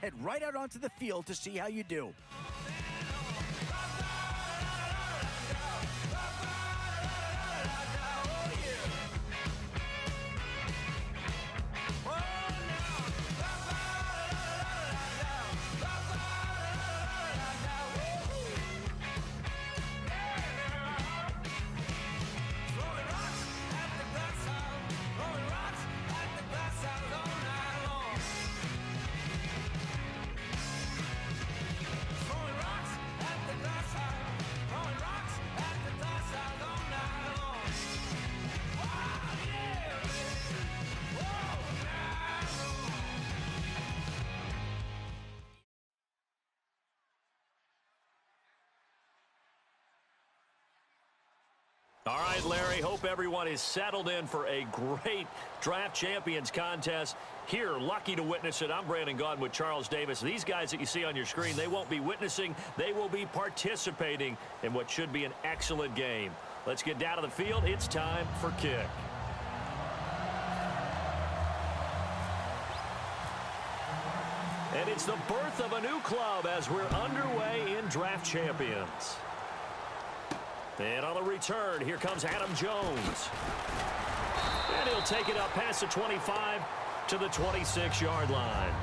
head right out onto the field to see how you do. All right, Larry, hope everyone is settled in for a great Draft Champions contest. Here, lucky to witness it, I'm Brandon Gaudin with Charles Davis. These guys that you see on your screen, they won't be witnessing, they will be participating in what should be an excellent game. Let's get down to the field. It's time for kick. And it's the birth of a new club as we're underway in Draft Champions. And on the return, here comes Adam Jones. And he'll take it up past the 25 to the 26-yard line.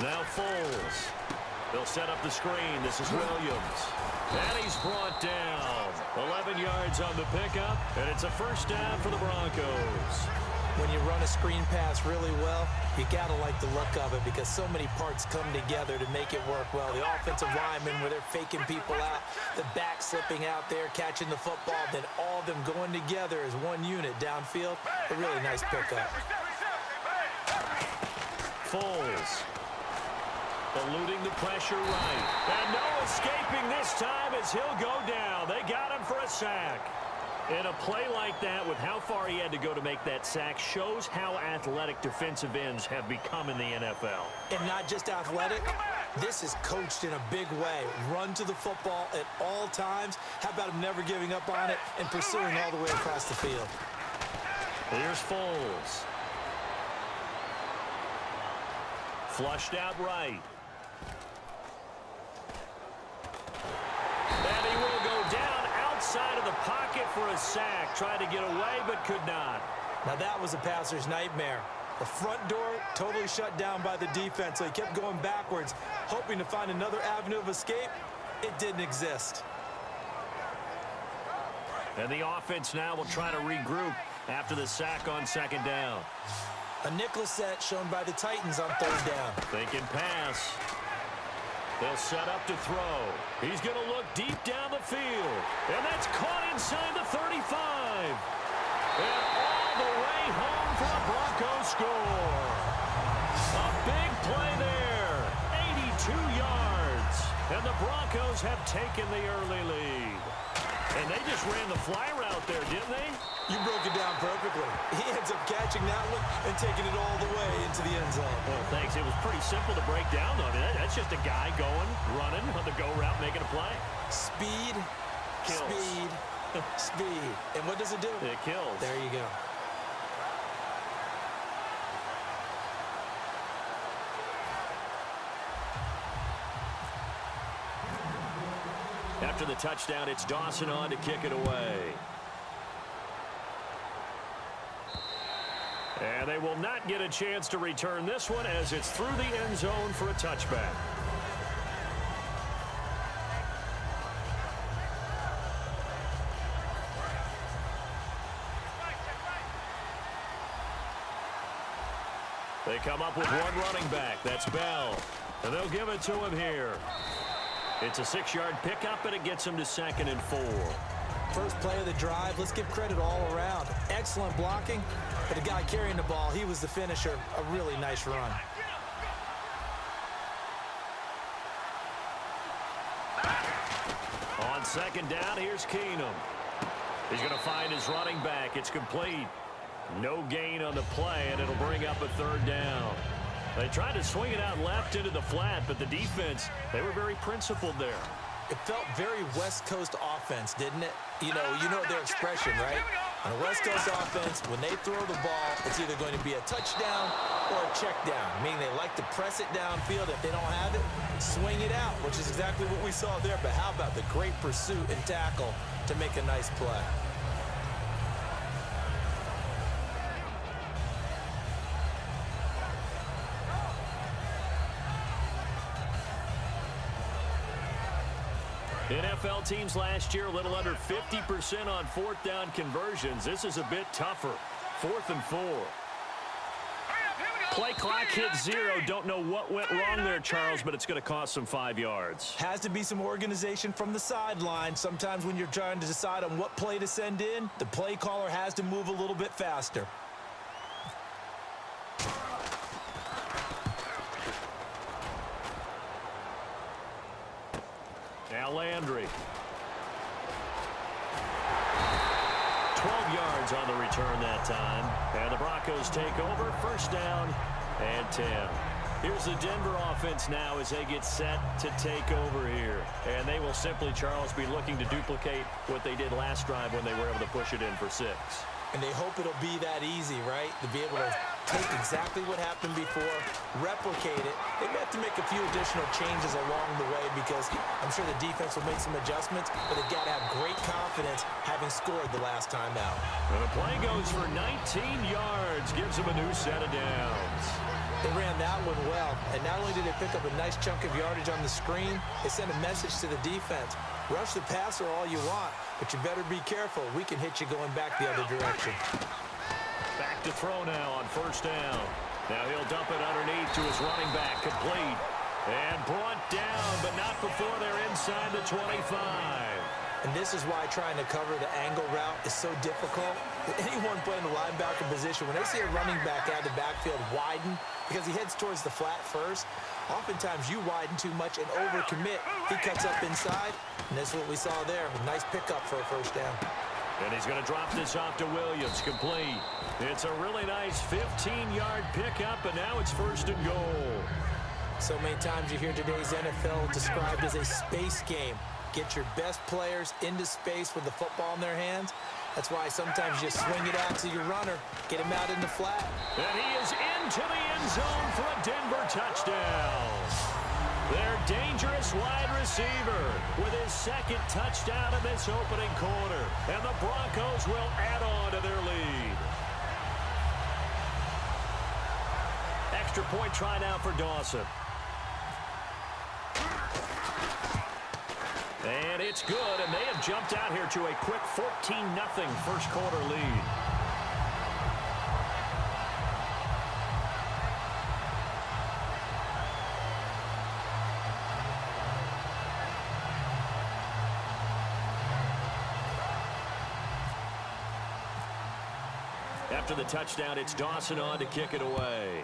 Now Foles. They'll set up the screen. This is Williams. And he's brought down. 11 yards on the pickup, and it's a first down for the Broncos. When you run a screen pass really well, you got to like the look of it because so many parts come together to make it work well. The offensive linemen where they're faking people out, the back slipping out there, catching the football, then all of them going together as one unit downfield. A really nice pickup. Foles. Eluding the pressure right. And no escaping this time as he'll go down. They got him for a sack. And a play like that with how far he had to go to make that sack shows how athletic defensive ends have become in the NFL. And not just athletic, this is coached in a big way. Run to the football at all times. How about him never giving up on it and pursuing all the way across the field? Here's Foles. Flushed out right. And he will go down outside of the pocket for a sack. Tried to get away, but could not. Now that was a passer's nightmare. The front door totally shut down by the defense, so he kept going backwards, hoping to find another avenue of escape. It didn't exist. And the offense now will try to regroup after the sack on second down. A nickel set shown by the Titans on third down. Thinking pass. They'll set up to throw. He's going to look deep down the field. And that's caught inside the 35. And all the way home for a Broncos score. A big play there. 82 yards. And the Broncos have taken the early lead. And they just ran the fly route there, didn't they? You broke it down perfectly. He ends up catching that one and taking it all the way into the end zone. Well, thanks. It was pretty simple to break down, though. I mean, that's just a guy going, running on the go route, making a play. Speed, kills. Speed, speed. And what does it do? It kills. There you go. After the touchdown, it's Dawson on to kick it away. And they will not get a chance to return this one as it's through the end zone for a touchback. They come up with one running back. That's Bell. And they'll give it to him here. It's a 6-yard pickup, and it gets him to 2nd and 4. First play of the drive, let's give credit all around. Excellent blocking, but the guy carrying the ball, he was the finisher. A really nice run. On second down, here's Keenum. He's going to find his running back. It's complete. No gain on the play, and it'll bring up a third down. They tried to swing it out left into the flat, but the defense, they were very principled there. It felt very West Coast offense, didn't it? You know their expression, right? On a West Coast offense, when they throw the ball, it's either going to be a touchdown or a check down, meaning they like to press it downfield. If they don't have it, swing it out, which is exactly what we saw there. But how about the great pursuit and tackle to make a nice play? NFL teams last year a little under 50% on fourth down conversions. This is a bit tougher. 4th and 4. Play clock hit 0. Don't know what went wrong there, Charles, but it's going to cost them 5 yards. Has to be some organization from the sideline. Sometimes when you're trying to decide on what play to send in, the play caller has to move a little bit faster. Now Landry. 12 yards on the return that time. And the Broncos take over. 1st down and 10. Here's the Denver offense now as they get set to take over here. And they will simply, Charles, be looking to duplicate what they did last drive when they were able to push it in for 6. And they hope it'll be that easy, right? To be able to take exactly what happened before, replicate it. They may have to make a few additional changes along the way because I'm sure the defense will make some adjustments, but they've got to have great confidence having scored the last time out. And the play goes for 19 yards, gives them a new set of downs. They ran that one well, and not only did they pick up a nice chunk of yardage on the screen, they sent a message to the defense. Rush the passer all you want, but you better be careful. We can hit you going back the other direction. Back to throw now on 1st down. Now he'll dump it underneath to his running back, complete. And brought down, but not before they're inside the 25. And this is why trying to cover the angle route is so difficult. Anyone playing the linebacker position, when they see a running back out of the backfield widen because he heads towards the flat first, oftentimes you widen too much and overcommit. He cuts up inside, and that's what we saw there. A nice pickup for a 1st down. And he's going to drop this off to Williams, complete. It's a really nice 15-yard pickup, and now it's 1st and goal. So many times you hear today's NFL described as a space game. Get your best players into space with the football in their hands. That's why sometimes you swing it out to your runner, get him out in the flat. And he is into the end zone for a Denver touchdown. Their dangerous wide receiver with his 2nd touchdown in this opening quarter. And the Broncos will add on to their lead. Extra point try now for Dawson. And it's good, and they have jumped out here to a quick 14-0 first quarter lead. After the touchdown, it's Dawson on to kick it away.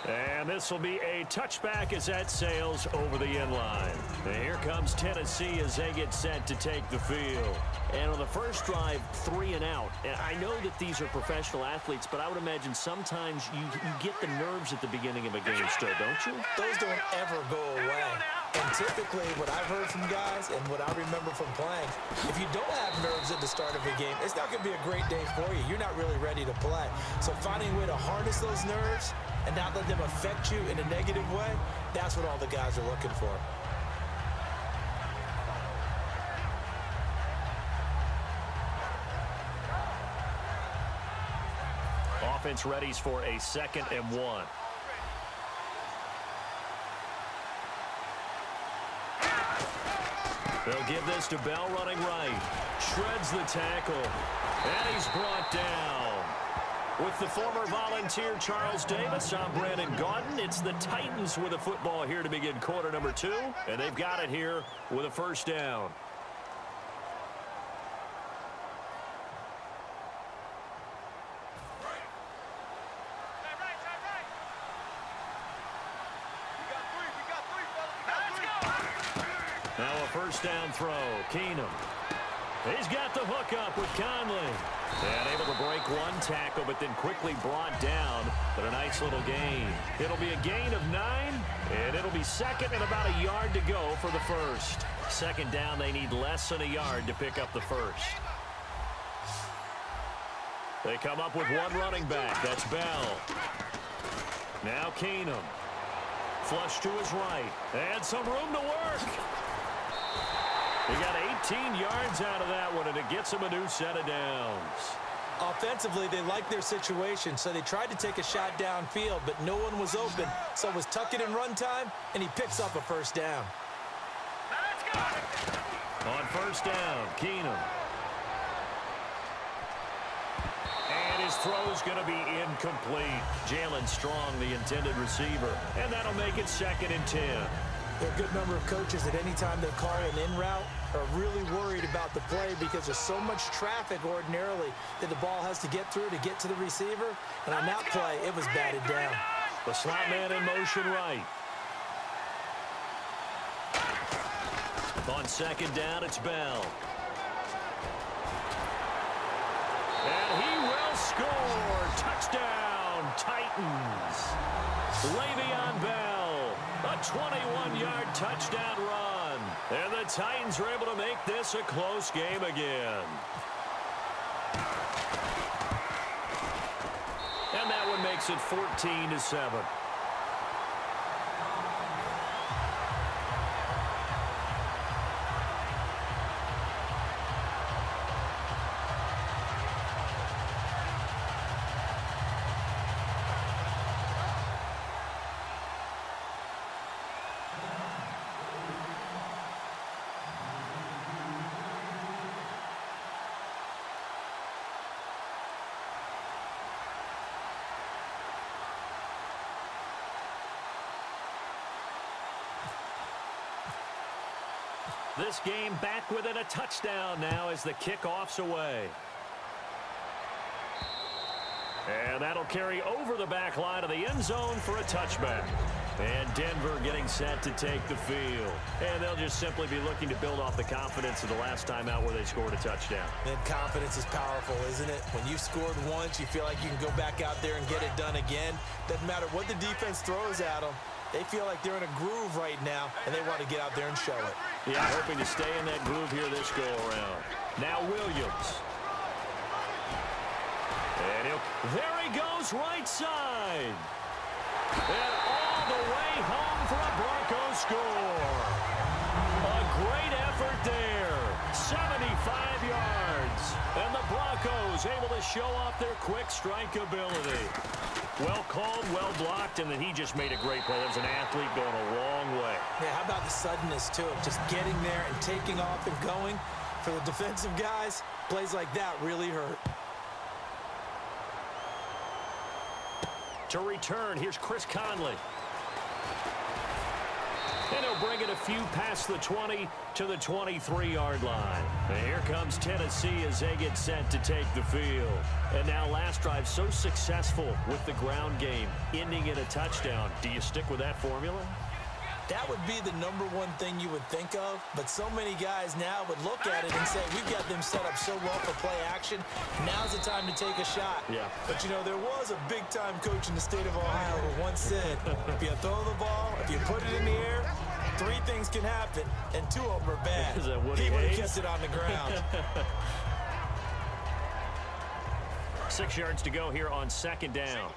And this will be a touchback as that sails over the end line. And here comes Tennessee as they get set to take the field. And on the first drive, 3 and out. And I know that these are professional athletes, but I would imagine sometimes you get the nerves at the beginning of a game still, don't you? Those don't ever go away. And typically, what I've heard from guys and what I remember from playing, if you don't have nerves at the start of a game, it's not going to be a great day for you. You're not really ready to play. So finding a way to harness those nerves and not let them affect you in a negative way, that's what all the guys are looking for. Offense readies for a 2nd and 1. They'll give this to Bell running right. Shreds the tackle. And he's brought down. With the former Volunteer Charles Davis, I'm Brandon Gaudin. It's the Titans with a football here to begin quarter number 2. And they've got it here with a 1st down. Now a 1st down throw. Keenum. He's got the hook up with Conley. And able to break one tackle, but then quickly brought down. But a nice little gain. It'll be a gain of 9, and it'll be second and about a yard to go for the first. Second down, they need less than a yard to pick up the first. They come up with one running back. That's Bell. Now Keenum. Flush to his right. And some room to work. He got 18 yards out of that one, and it gets him a new set of downs. Offensively, they liked their situation, so they tried to take a shot downfield, but no one was open. So it was tuck it in run time, and he picks up a first down. On first down, Keenum. And his throw's going to be incomplete. Jalen Strong, the intended receiver, and that'll make it 2nd and 10. There are a good number of coaches that any time they call an in route are really worried about the play because there's so much traffic ordinarily that the ball has to get through to get to the receiver. And on that play, it was batted down. The slot man in motion right. On second down, it's Bell. And he will score. Touchdown, Titans. Le'Veon Bell, a 21-yard touchdown run. And the Titans are able to make this a close game again. And that one makes it 14-7. This game back within a touchdown now as the kickoff's away. And that'll carry over the back line of the end zone for a touchback. And Denver getting set to take the field. And they'll just simply be looking to build off the confidence of the last time out where they scored a touchdown. And confidence is powerful, isn't it? When you've scored once, you feel like you can go back out there and get it done again. Doesn't matter what the defense throws at them. They feel like they're in a groove right now, and they want to get out there and show it. Yeah, hoping to stay in that groove here this go-around. Now Williams. And there he goes, right side. And all the way home for a Broncos score. A great effort there. 75 yards. And the Broncos able to show off their quick strike ability. Well called, well blocked, and then he just made a great play. There's an athlete going a long way. Yeah, how about the suddenness to it? Just getting there and taking off and going. For the defensive guys, plays like that really hurt. To return, here's Chris Conley. And he'll bring it a few past the 20 to the 23-yard line. And here comes Tennessee as they get set to take the field. And now last drive so successful with the ground game, ending in a touchdown. Do you stick with that formula? That would be the number one thing you would think of, but so many guys now would look at it and say, we've got them set up so well for play action. Now's the time to take a shot. Yeah. But, you know, there was a big-time coach in the state of Ohio who once said, if you throw the ball, if you put it in the air, 3 things can happen, and 2 of them are bad. Is that what he would have hates? kept it on the ground. 6 yards to go here on second down.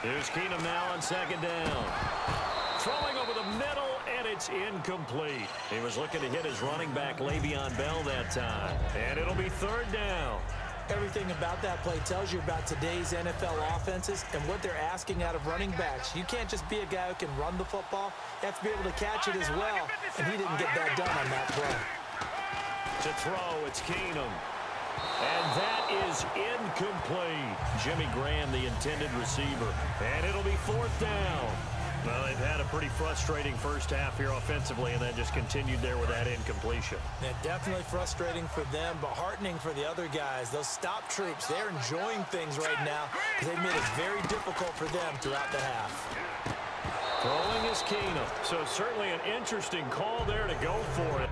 Here's Keenum now on second down. Throwing over the middle, and it's incomplete. He was looking to hit his running back, Le'Veon Bell, that time. And it'll be third down. Everything about that play tells you about today's NFL offenses and what they're asking out of running backs. You can't just be a guy who can run the football. You have to be able to catch it as well, and he didn't get that done on that play. To throw, it's Keenum. And that is incomplete. Jimmy Graham, the intended receiver. And it'll be fourth down. Well, they've had a pretty frustrating first half here offensively, and then just continued there with that incompletion. Yeah, definitely frustrating for them, but heartening for the other guys. Those stop troops, they're enjoying things right now because they've made it very difficult for them throughout the half. Throwing is Keenum. So certainly an interesting call there to go for it.